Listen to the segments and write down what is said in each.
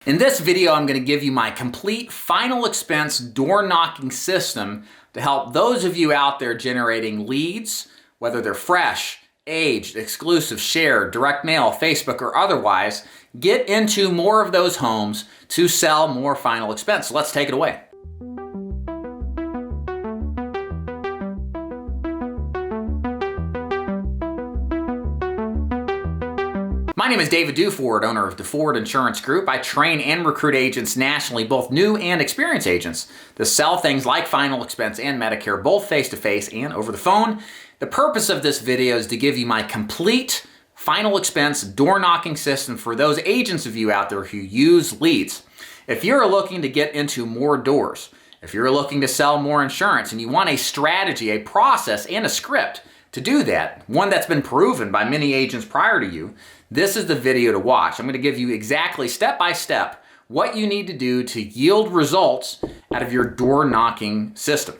In this video, I'm going to give you my complete final expense door knocking system to help those of you out there generating leads, whether they're fresh, aged, exclusive, shared, direct mail, Facebook, or otherwise, get into more of those homes to sell more final expense. So let's take it away. My name is David Duford, owner of Duford Insurance Group. I train and recruit agents nationally, both new and experienced agents, to sell things like final expense and Medicare, both face-to-face and over the phone. The purpose of this video is to give you my complete final expense door knocking system for those agents of you out there who use leads. If you're looking to get into more doors, if you're looking to sell more insurance and you want a strategy, a process, and a script to do that, one that's been proven by many agents prior to you, this is the video to watch. I'm going to give you exactly step-by-step what you need to do to yield results out of your door knocking system.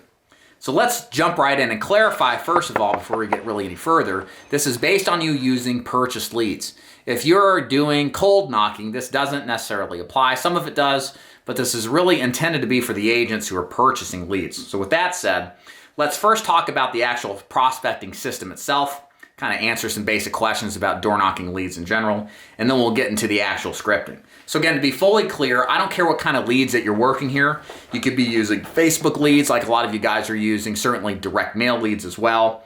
So let's jump right in and clarify first of all, before we get really any further, this is based on you using purchased leads. If you're doing cold knocking, this doesn't necessarily apply. Some of it does, but this is really intended to be for the agents who are purchasing leads. So with that said, let's first talk about the actual prospecting system itself, kind of answer some basic questions about door knocking leads in general, and then we'll get into the actual scripting. So again, to be fully clear, I don't care what kind of leads that you're working here. You could be using Facebook leads like a lot of you guys are using, certainly direct mail leads as well.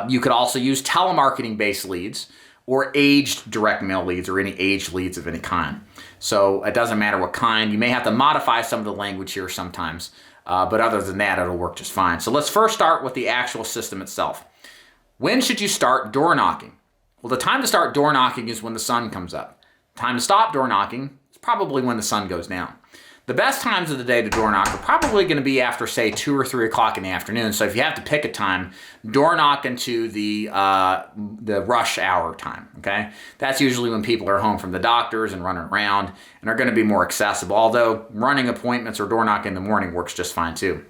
You could also use telemarketing based leads or aged direct mail leads or any aged leads of any kind. So it doesn't matter what kind. You may have to modify some of the language here sometimes, but other than that, it'll work just fine. So let's first start with the actual system itself. When should you start door knocking? Well, the time to start door knocking is when the sun comes up. Time to stop door knocking is probably when the sun goes down. The best times of the day to door knock are probably going to be after, say, 2 or 3 o'clock in the afternoon. So if you have to pick a time, door knock into the rush hour time, okay? That's usually when people are home from the doctors and running around and are going to be more accessible, although running appointments or door knock in the morning works just fine too.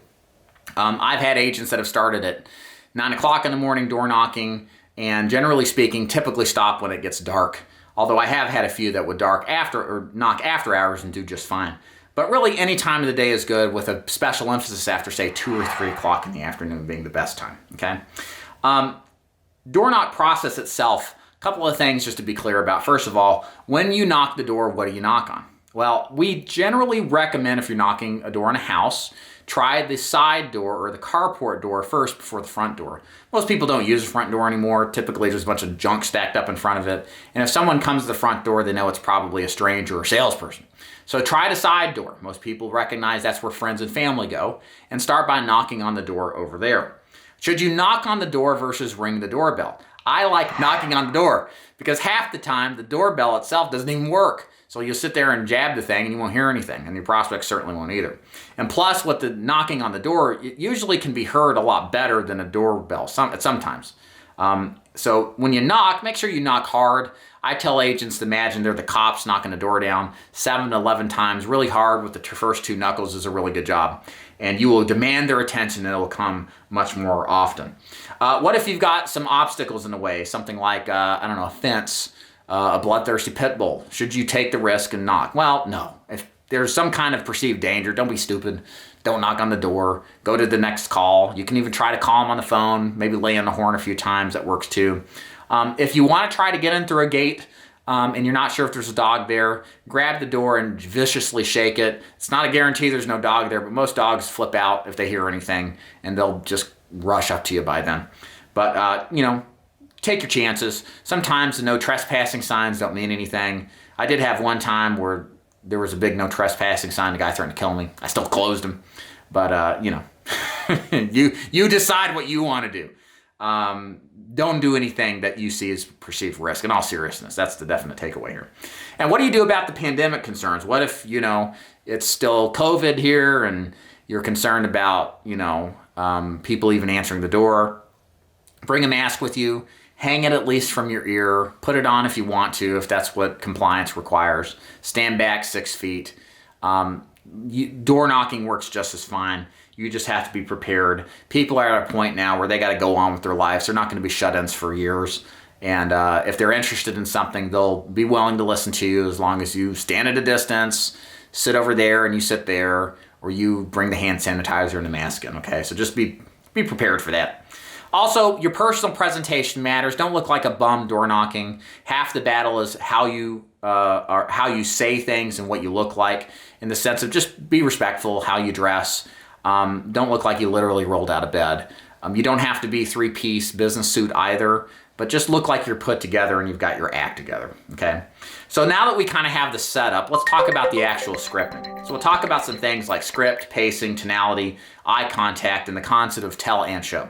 I've had agents that have started at 9 o'clock in the morning door knocking, and generally speaking, typically stop when it gets dark. Although I have had a few that would knock after hours and do just fine. But really, any time of the day is good, with a special emphasis after, say, 2 or 3 o'clock in the afternoon being the best time, okay? Door knock process itself, a couple of things just to be clear about. First of all, when you knock the door, what do you knock on? Well, we generally recommend if you're knocking a door in a house, try the side door or the carport door first before the front door. Most people don't use the front door anymore. Typically, there's a bunch of junk stacked up in front of it. And if someone comes to the front door, they know it's probably a stranger or salesperson. So try the side door. Most people recognize that's where friends and family go, and start by knocking on the door over there. Should you knock on the door versus ring the doorbell? I like knocking on the door because half the time the doorbell itself doesn't even work. So you'll sit there and jab the thing and you won't hear anything, and your prospects certainly won't either. And plus, with the knocking on the door, it usually can be heard a lot better than a doorbell sometimes. So when you knock, make sure you knock hard. I tell agents to imagine they're the cops knocking the door down 7 to 11 times, really hard with the first 2 knuckles is a really good job. And you will demand their attention and it will come much more often. What if you've got some obstacles in the way, something like, I don't know, a fence, a bloodthirsty pit bull? Should you take the risk and knock? Well, no. If there's some kind of perceived danger, don't be stupid. Don't knock on the door. Go to the next call. You can even try to call them on the phone, maybe lay on the horn a few times. That works too. If you want to try to get in through a gate and you're not sure if there's a dog there, grab the door and viciously shake it. It's not a guarantee there's no dog there, but most dogs flip out if they hear anything and they'll just rush up to you by then. But, take your chances. Sometimes the no trespassing signs don't mean anything. I did have one time where there was a big no trespassing sign. The guy threatened to kill me. I still closed him. But, you decide what you want to do. Don't do anything that you see as perceived risk. In all seriousness, that's the definite takeaway here. And what do you do about the pandemic concerns? What if, it's still COVID here and you're concerned about, people even answering the door? Bring a mask with you. Hang it at least from your ear. Put it on if you want to, if that's what compliance requires. Stand back 6 feet. Door knocking works just as fine. You just have to be prepared. People are at a point now where they got to go on with their lives. They're not going to be shut-ins for years. And if they're interested in something, they'll be willing to listen to you as long as you stand at a distance, sit over there and you sit there, or you bring the hand sanitizer and the mask in, okay? So just be prepared for that. Also, your personal presentation matters. Don't look like a bum door knocking. Half the battle is how you say things and what you look like, in the sense of just be respectful, how you dress. Don't look like you literally rolled out of bed. You don't have to be three-piece business suit either, but just look like you're put together and you've got your act together, okay? So now that we kind of have the setup, let's talk about the actual scripting. So we'll talk about some things like script, pacing, tonality, eye contact, and the concept of tell and show.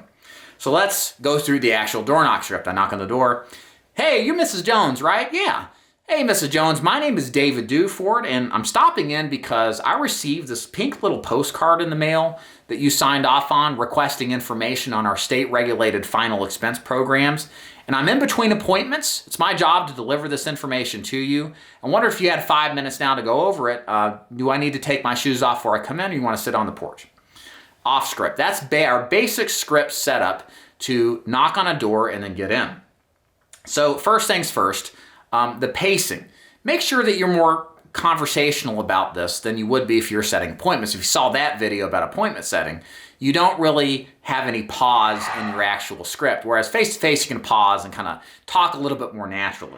So let's go through the actual door knock script. I knock on the door. Hey, you're Mrs. Jones, right? Yeah. Hey, Mrs. Jones, my name is David Duford, and I'm stopping in because I received this pink little postcard in the mail that you signed off on requesting information on our state-regulated final expense programs. And I'm in between appointments. It's my job to deliver this information to you. I wonder if you had 5 minutes now to go over it. Do I need to take my shoes off before I come in, or you want to sit on the porch? Off script. That's our basic script setup to knock on a door and then get in. So first things first, the pacing. Make sure that you're more conversational about this than you would be if you're setting appointments. If you saw that video about appointment setting, you don't really have any pause in your actual script, whereas face-to-face you can pause and kind of talk a little bit more natural.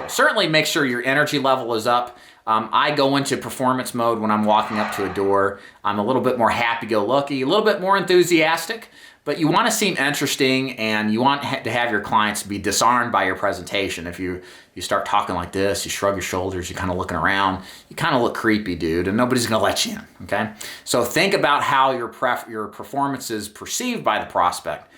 Certainly make sure your energy level is up. I go into performance mode when I'm walking up to a door. I'm a little bit more happy-go-lucky, a little bit more enthusiastic, but you want to seem interesting and you want to have your clients be disarmed by your presentation. If you start talking like this, you shrug your shoulders, you're kind of looking around, you kind of look creepy, dude, and nobody's going to let you in, okay? So think about how your performance is perceived by the prospect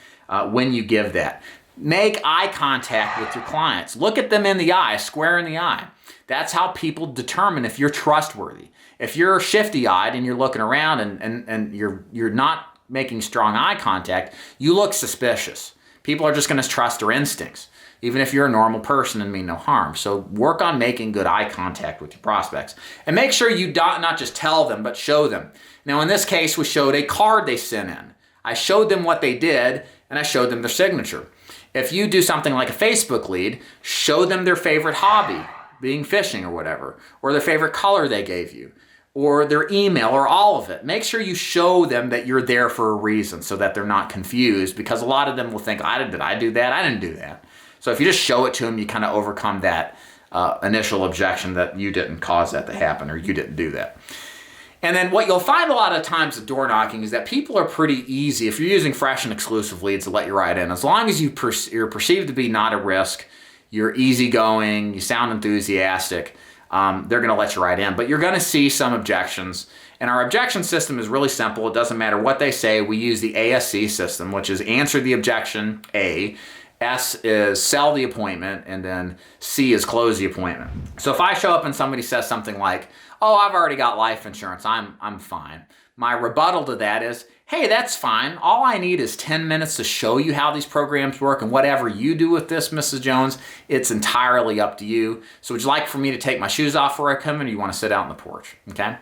when you give that. Make eye contact with your clients. Look at them in the eye, square in the eye. That's how people determine if you're trustworthy. If you're shifty-eyed and you're looking around and you're not making strong eye contact, you look suspicious. People are just going to trust their instincts, even if you're a normal person and mean no harm. So work on making good eye contact with your prospects. And make sure you not just tell them, but show them. Now, in this case, we showed a card they sent in. I showed them what they did, and I showed them their signature. If you do something like a Facebook lead, show them their favorite hobby, being fishing or whatever, or their favorite color they gave you, or their email, or all of it. Make sure you show them that you're there for a reason so that they're not confused, because a lot of them will think, did I do that? I didn't do that. So if you just show it to them, you kind of overcome that initial objection that you didn't cause that to happen or you didn't do that. And then what you'll find a lot of times with door knocking is that people are pretty easy. If you're using fresh and exclusive leads to let you right in, as long as you're perceived to be not a risk, you're easygoing, you sound enthusiastic, they're going to let you right in. But you're going to see some objections. And our objection system is really simple. It doesn't matter what they say. We use the ASC system, which is answer the objection, A. S is sell the appointment, and then C is close the appointment. So if I show up and somebody says something like, oh, I've already got life insurance, I'm fine. My rebuttal to that is, hey, that's fine. All I need is 10 minutes to show you how these programs work, and whatever you do with this, Mrs. Jones, it's entirely up to you. So would you like for me to take my shoes off before I come in, or you want to sit out on the porch, okay?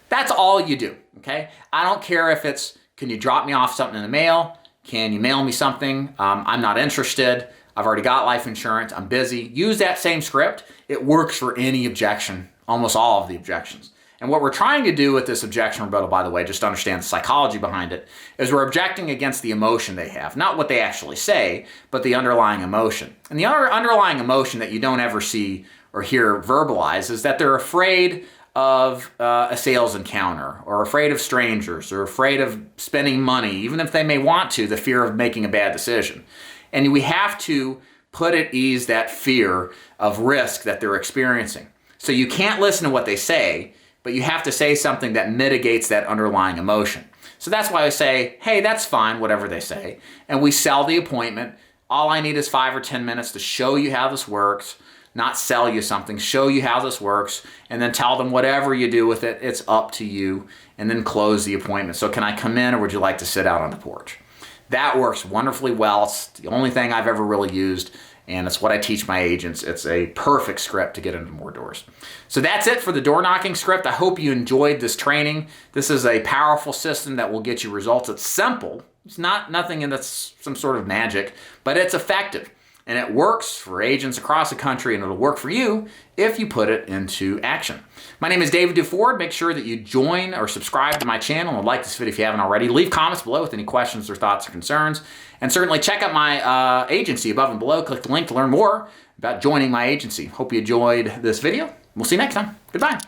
That's all you do, okay? I don't care if it's, can you drop me off something in the mail? Can you mail me something? I'm not interested. I've already got life insurance. I'm busy. Use that same script. It works for any objection, almost all of the objections. And what we're trying to do with this objection rebuttal, by the way, just to understand the psychology behind it, is we're objecting against the emotion they have. Not what they actually say, but the underlying emotion. And the underlying emotion that you don't ever see or hear verbalized is that they're afraid of a sales encounter, or afraid of strangers, or afraid of spending money, even if they may want to, the fear of making a bad decision. And we have to put at ease that fear of risk that they're experiencing. So you can't listen to what they say, but you have to say something that mitigates that underlying emotion. So that's why I say, hey, that's fine, whatever they say. And we sell the appointment. All I need is 5 or 10 minutes to show you how this works, not sell you something, show you how this works, and then tell them whatever you do with it, it's up to you, and then close the appointment. So can I come in, or would you like to sit out on the porch? That works wonderfully well. It's the only thing I've ever really used, and it's what I teach my agents. It's a perfect script to get into more doors. So that's it for the door knocking script. I hope you enjoyed this training. This is a powerful system that will get you results. It's simple. It's not nothing that's some sort of magic, but it's effective. and it works for agents across the country, and it'll work for you if you put it into action. My name is David Duford. Make sure that you join or subscribe to my channel and like this video if you haven't already. Leave comments below with any questions or thoughts or concerns. And certainly check out my agency above and below. Click the link to learn more about joining my agency. Hope you enjoyed this video. We'll see you next time. Goodbye.